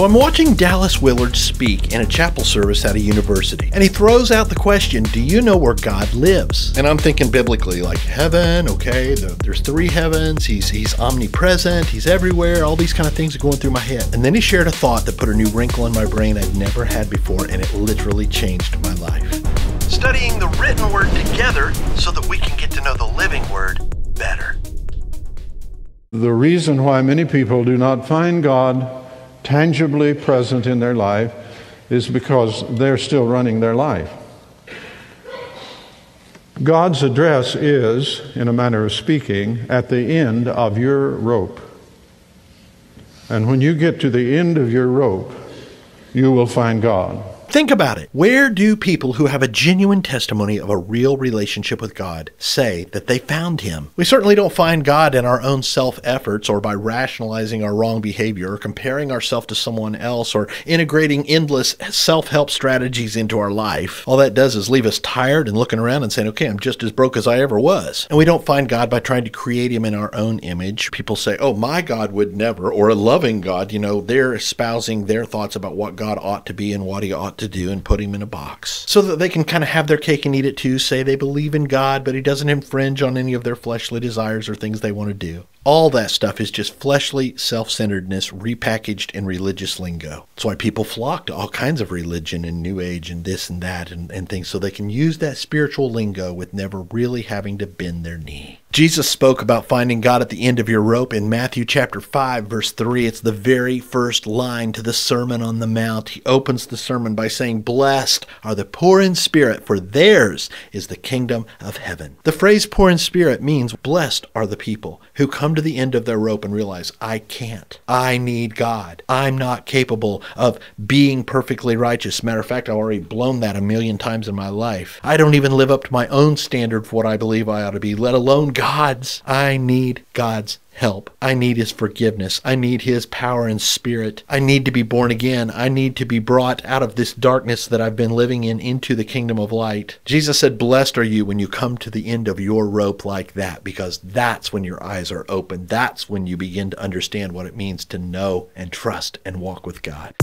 So I'm watching Dallas Willard speak in a chapel service at a university, and he throws out the question, do you know where God lives? And I'm thinking biblically, like heaven, okay, there's three heavens, he's omnipresent, he's everywhere, all these kind of things are going through my head. And then he shared a thought that put a new wrinkle in my brain I'd never had before, and it literally changed my life. Studying the written word together so that we can get to know the living word better. The reason why many people do not find God tangibly present in their life is because they're still running their life. God's address is, in a manner of speaking, at the end of your rope. And when you get to the end of your rope, you will find God. Think about it. Where do people who have a genuine testimony of a real relationship with God say that they found Him? We certainly don't find God in our own self-efforts or by rationalizing our wrong behavior or comparing ourselves to someone else or integrating endless self-help strategies into our life. All that does is leave us tired and looking around and saying, okay, I'm just as broke as I ever was. And we don't find God by trying to create Him in our own image. People say, oh, my God would never, or a loving God, they're espousing their thoughts about what God ought to be and what He ought to do and put Him in a box so that they can kind of have their cake and eat it too, say they believe in God, but He doesn't infringe on any of their fleshly desires or things they want to do. All that stuff is just fleshly self-centeredness repackaged in religious lingo. That's why people flock to all kinds of religion and New Age and this and that and things so they can use that spiritual lingo with never really having to bend their knee. Jesus spoke about finding God at the end of your rope in Matthew chapter 5, verse 3. It's the very first line to the Sermon on the Mount. He opens the sermon by saying, "Blessed are the poor in spirit, for theirs is the kingdom of heaven." The phrase poor in spirit means blessed are the people who come to the end of their rope and realize, I can't. I need God. I'm not capable of being perfectly righteous. Matter of fact, I've already blown that a million times in my life. I don't even live up to my own standard for what I believe I ought to be, let alone God's. I need God's help. I need His forgiveness. I need His power and spirit. I need to be born again. I need to be brought out of this darkness that I've been living in into the kingdom of light. Jesus said, blessed are you when you come to the end of your rope like that, because that's when your eyes are open. That's when you begin to understand what it means to know and trust and walk with God.